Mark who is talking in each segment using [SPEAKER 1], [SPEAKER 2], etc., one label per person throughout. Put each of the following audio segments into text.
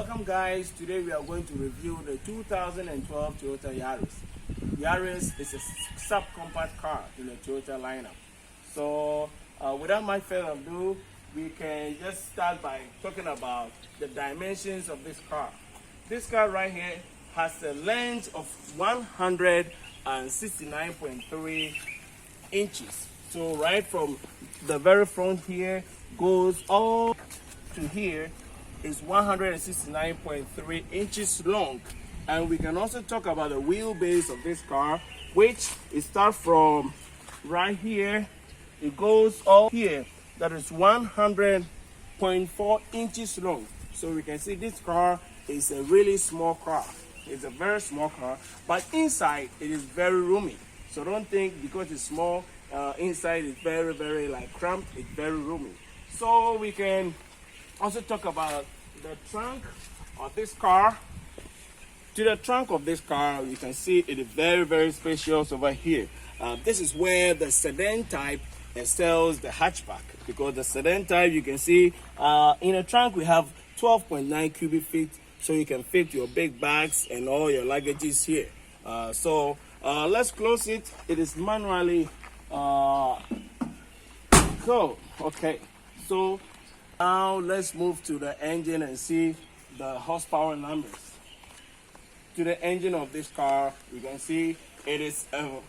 [SPEAKER 1] Welcome guys, today we are going to review the 2012 Toyota Yaris. Yaris is a subcompact car in the Toyota lineup. So without much further ado, we can just start by talking about the dimensions of this car. This car right here has a length of 169.3 inches. So right from the very front here goes all to here is 169.3 inches long. And we can also talk about the wheelbase of this car, which it starts from right here, it goes all here, that is 100.4 inches long. So we can see this car is a really small car. It's a very small car, but inside it is very roomy. So don't think because it's small, inside it's very like cramped. It's very roomy. So we can also talk about the trunk of this car. To the trunk of this car, you can see it is very spacious over here. This is where the sedan type excels the hatchback, because the sedan type, you can see in the trunk we have 12.9 cubic feet, so you can fit your big bags and all your luggages here. So let's close it. It is manually okay. So now let's move to the engine and see the horsepower numbers. To the engine of this car, you can see it is a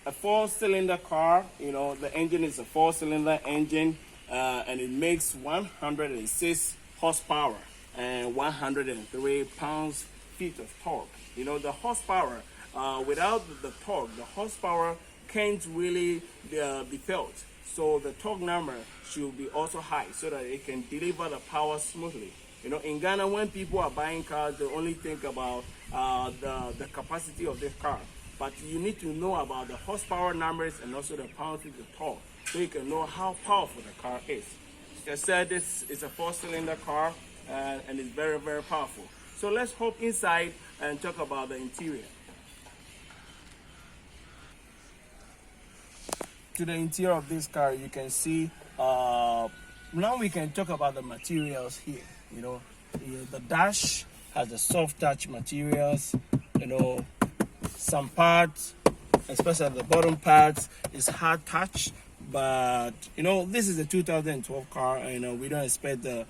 [SPEAKER 1] 4-cylinder car. You know, the engine is a 4-cylinder engine, and it makes 106 horsepower and 103 pounds-feet of torque. You know, the horsepower, without the torque, the horsepower can't really be felt. So the torque number should be also high so that it can deliver the power smoothly. You know, in Ghana, when people are buying cars, they only think about the capacity of this car. But you need to know about the horsepower numbers and also the pound-feet of torque, so you can know how powerful the car is. As I said, this is a 4-cylinder car, and it's very powerful. So let's hop inside and talk about the interior. To the interior of this car, you can see, now we can talk about the materials here. You know, the dash has the soft touch materials. You know, some parts, especially the bottom parts, is hard touch. But you know, this is a 2012 car, and we don't expect the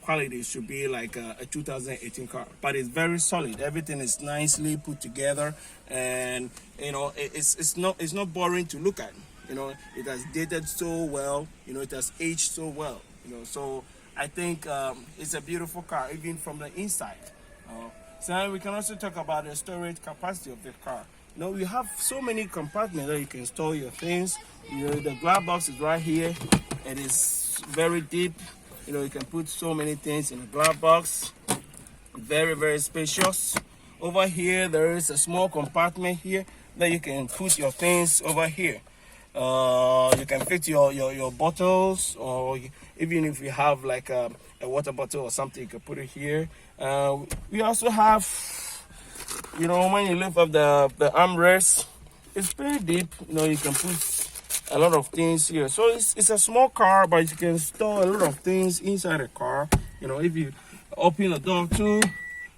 [SPEAKER 1] quality should be like a 2018 car. But it's very solid. Everything is nicely put together, and you know, it's not boring to look at. You know, it has dated so well. You know, it has aged so well. You know, so I think it's a beautiful car, even from the inside. So we can also talk about the storage capacity of the car. You know, you have so many compartments that you can store your things. You know, the glove box is right here. It is very deep. You know, you can put so many things in the glove box. Very spacious. Over here, there is a small compartment here that you can put your things over here. You can fit your bottles, or even if you have like a water bottle or something, you can put it here. We also have, you know, when you lift up the armrest, it's pretty deep. You know, you can put a lot of things here. So it's a small car, but you can store a lot of things inside the car. You know, if you open the door too,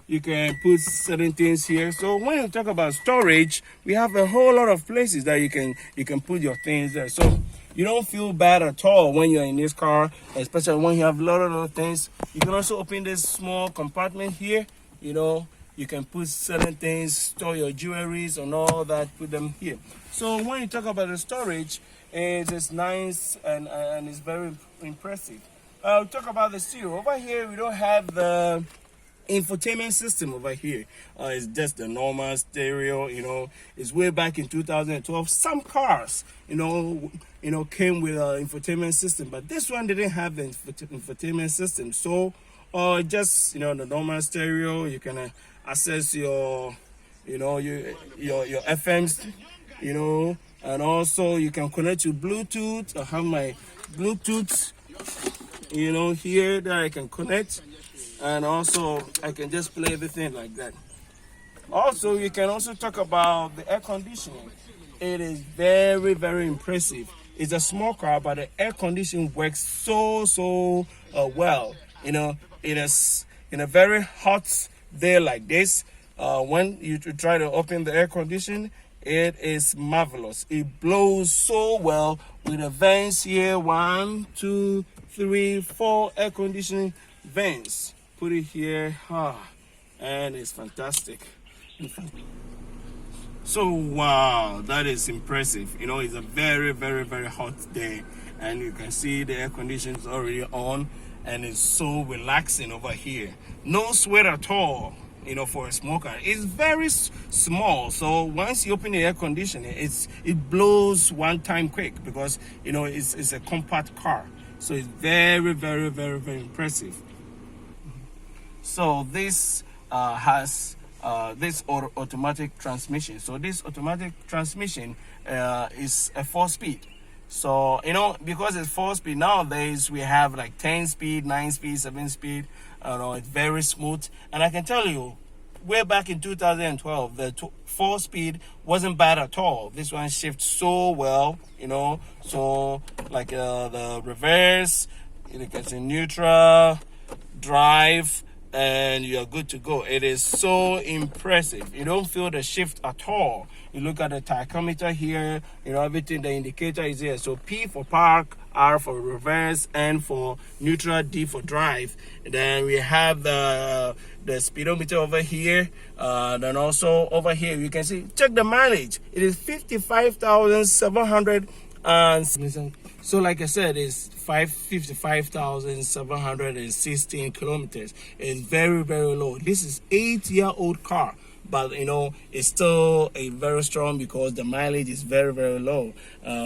[SPEAKER 1] you can put certain things here. So when you talk about storage, we have a whole lot of places that you can put your things there. So you don't feel bad at all when you're in this car, especially when you have a lot of other things. You can also open this small compartment here. You know, you can put certain things, store your jewelries and all that, put them here. So when you talk about the storage, it is nice and it's very impressive. Talk about the stereo. Over here, we don't have the infotainment system over here. It's just the normal stereo. You know, it's way back in 2012. Some cars, you know, came with an infotainment system, but this one didn't have the infotainment system. So, just, you know, the normal stereo. You can access your FMs, you know, and also you can connect to Bluetooth. I have my Bluetooth, you know, here that I can connect. And also I can just play everything like that. Also, you can also talk about the air conditioning. It is very impressive. It's a small car, but the air conditioning works so well. You know, it in a very hot day like this, when you try to open the air condition, it is marvelous. It blows so well with the vents here. 1, 2, 3, 4 air conditioning vents. Put it here, and it's fantastic. So wow, that is impressive. You know, it's a very, very, very hot day, and you can see the air conditioning is already on, and it's so relaxing over here. No sweat at all. You know, for a smoker, it's very small. So once you open the air conditioner, it blows one time quick, because you know it's a compact car. So it's very, very, very, very impressive. So this has this automatic transmission. So this automatic transmission is a 4-speed. So you know, because it's 4-speed, nowadays we have like 10-speed, 9-speed, 7-speed. It's very smooth, and I can tell you, way back in 2012, the 4-speed wasn't bad at all. This one shifts so well, you know. So like the reverse, it gets in neutral, drive, and you are good to go. It is so impressive. You don't feel the shift at all. You look at the tachometer here, you know, everything, the indicator is here. So P for park, R for reverse, N for neutral, D for drive. And then we have the speedometer over here. Then also over here, you can see, check the mileage. It is 55,700. So like I said, it's 55,716 kilometers. It's very, very low. This is 8-year-old car, but you know, it's still a very strong, because the mileage is very, very low.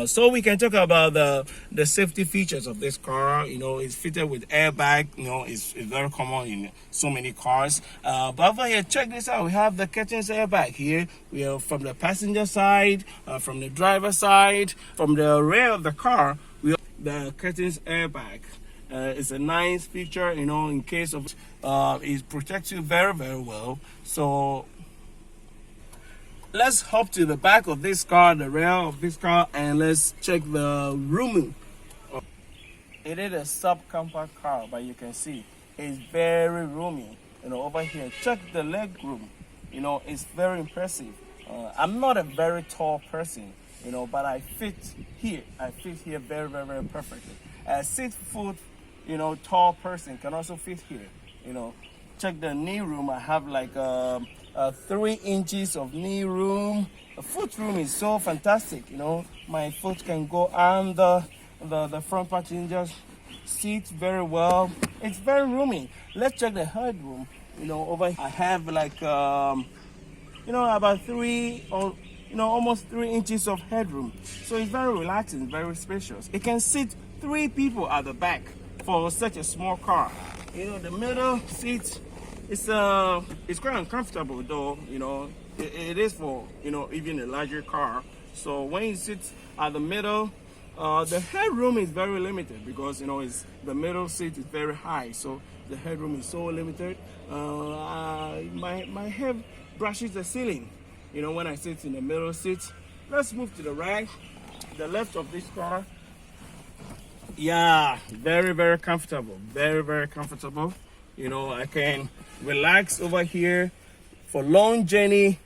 [SPEAKER 1] So we can talk about the safety features of this car. You know, it's fitted with airbag. You know, it's very common in so many cars. But over here, check this out. We have the curtains airbag here. We are from the passenger side, from the driver side, from the rear of the car. We have the curtains airbag. It's a nice feature, you know, in case of it protects you very, very well. So let's hop to the back of this car, the rear of this car, and let's check the rooming. It is a subcompact car, but you can see it's very roomy. You know, over here, check the leg room. You know, it's very impressive. I'm not a very tall person, you know, but I fit here. I fit here very, very, very perfectly. A 6-foot, you know, tall person can also fit here. You know, check the knee room. I have like 3 inches of knee room. The foot room is so fantastic. You know, my foot can go under the front passenger seat very well. It's very roomy. Let's check the headroom. You know, over here I have like you know, about 3 or almost 3 inches of headroom. So it's very relaxing, very spacious. It can sit 3 people at the back for such a small car. You know, the middle seat it's quite uncomfortable though. You know, it is for, you know, even a larger car. So when you sit at the middle, the headroom is very limited, because you know the middle seat is very high, so the headroom is so limited. My head brushes the ceiling, you know, when I sit in the middle seat. Let's move to the right, the left of this car. Yeah, very, very comfortable, very, very comfortable. You know, I can relax over here for long journey.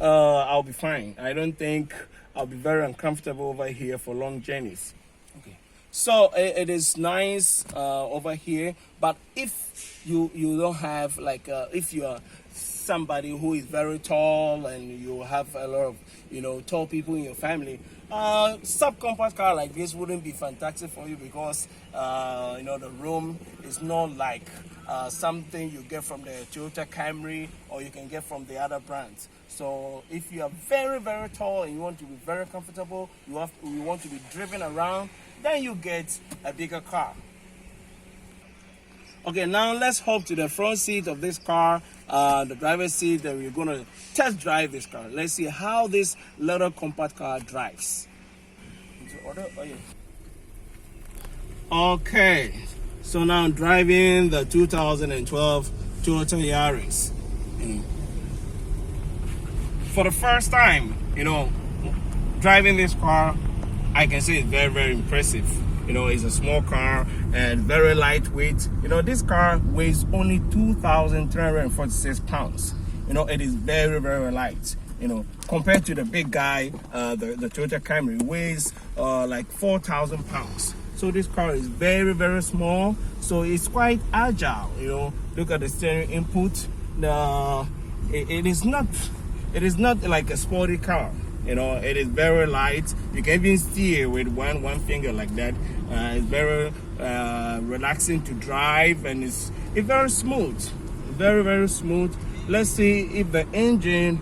[SPEAKER 1] I'll be fine. I don't think I'll be very uncomfortable over here for long journeys. Okay, so it is nice over here, but if you don't have like if you are somebody who is very tall and you have a lot of, you know, tall people in your family, subcompact car like this wouldn't be fantastic for you, because you know, the room is not like something you get from the Toyota Camry or you can get from the other brands. So if you are very, very tall and you want to be very comfortable, you want to be driven around, then you get a bigger car. Okay, now let's hop to the front seat of this car, the driver's seat, and we're going to test drive this car. Let's see how this little compact car drives. Okay, so now I'm driving the 2012 Toyota Yaris. For the first time, you know, driving this car, I can say it's very, very impressive. You know, it's a small car and very lightweight. You know, this car weighs only 2,346 pounds. You know, it is very, very light. You know, compared to the big guy, the Toyota Camry weighs like 4,000 pounds. So this car is very, very small. So it's quite agile. You know, look at the steering input. It is not like a sporty car. You know, it is very light. You can even steer with one finger like that. It's very relaxing to drive, and it's very smooth, very, very smooth. Let's see if the engine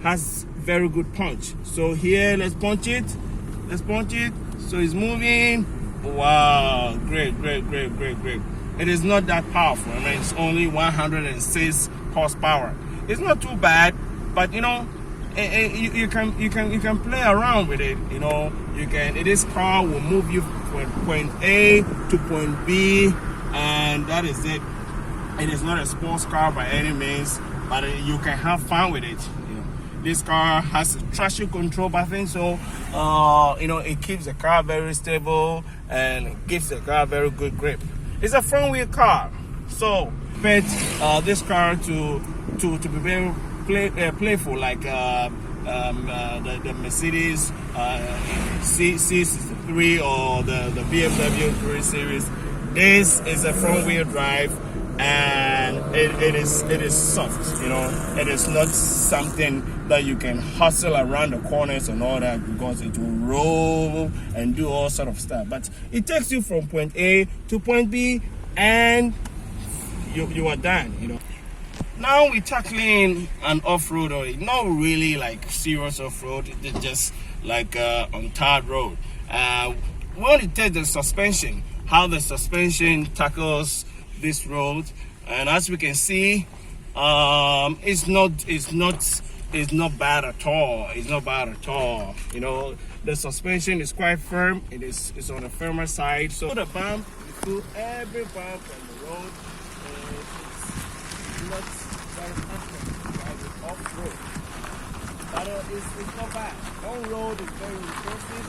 [SPEAKER 1] has very good punch. So here, let's punch it. So it's moving. Wow, great. It is not that powerful. I mean, it's only 106 horsepower. It's not too bad, but you know, you can play around with it. You know, this car will move you from point A to point B, and that is it. It is not a sports car by any means, but you can have fun with it. You know, this car has a traction control button, so you know, it keeps the car very stable and gives the car very good grip. It's a front wheel car, so expect this car to be very playful, like the Mercedes C63 or the BMW 3 Series. This is a front wheel drive, and it is soft. You know, it is not something that you can hustle around the corners and all that, because it will roll and do all sort of stuff. But it takes you from point A to point B, and you are done. You know. Now we're tackling an off-road, or not really like serious off-road. It's just like on tarred road. We want to take the suspension, how the suspension tackles this road, and as we can see, it's not bad at all. It's not bad at all. You know, the suspension is quite firm. It's on the firmer side. So the bump, you feel every bump on the road. It's not very comfortable off-road, but it's not bad. On-road is very impressive.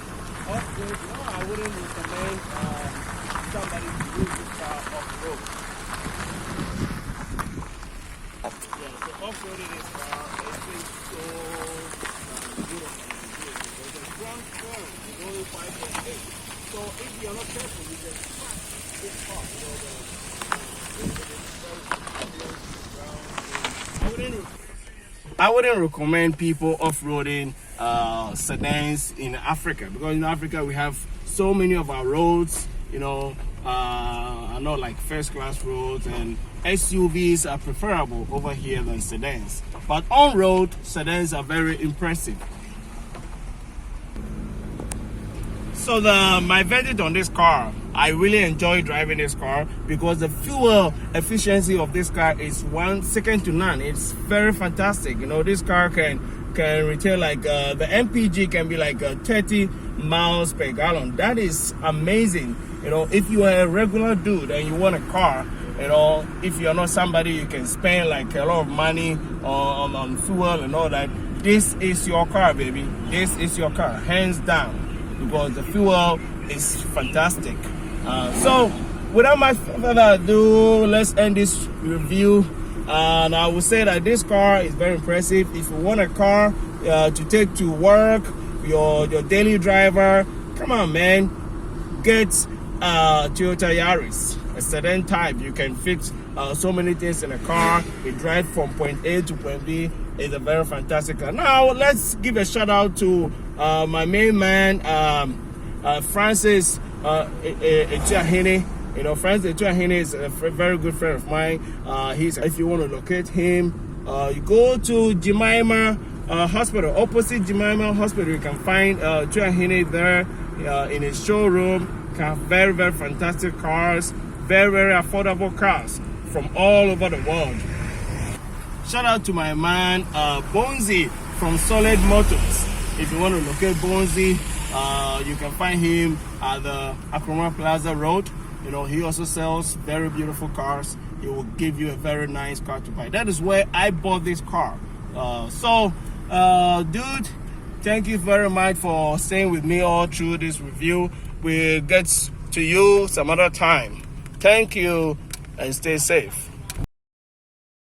[SPEAKER 1] Off-road, no, I wouldn't recommend somebody to use this car off-road. Yeah, so off-roading this car, it's been so beautiful. The ground curve is only 5.8. So if you're not careful, you can crash this car. You know, I wouldn't recommend people off-roading sedans in Africa, because in Africa we have so many of our roads, you know, are not like first-class roads, and SUVs are preferable over here than sedans. But on-road, sedans are very impressive. So my verdict on this car, I really enjoy driving this car because the fuel efficiency of this car is second to none. It's very fantastic. You know, this car can retain like the MPG can be like 30 miles per gallon. That is amazing. You know, if you are a regular dude and you want a car, you know, if you're not somebody you can spend like a lot of money on fuel and all that, this is your car, baby. This is your car, hands down, because the fuel is fantastic. So without much further ado, let's end this review. And I would say that this car is very impressive. If you want a car to take to work, your daily driver, come on, man, get Toyota Yaris, a sedan type. You can fit so many things in a car. It drives from point A to point B. It's a very fantastic car. Now let's give a shout out to my main man, Francis Etuahene. You know, Francis Etuahene is a very good friend of mine. If you want to locate him, you go to Jemima Hospital, opposite Jemima Hospital. You can find Etuahene there in his showroom. Can have very, very fantastic cars, very, very affordable cars from all over the world. Shout out to my man Bonzi from Solid Motors. If you want to locate Bonzi, you can find him at the Akroma Plaza Road. You know, he also sells very beautiful cars. He will give you a very nice car to buy. That is where I bought this car. Dude, thank you very much for staying with me all through this review. we'll get to you some other time. Thank you and stay safe.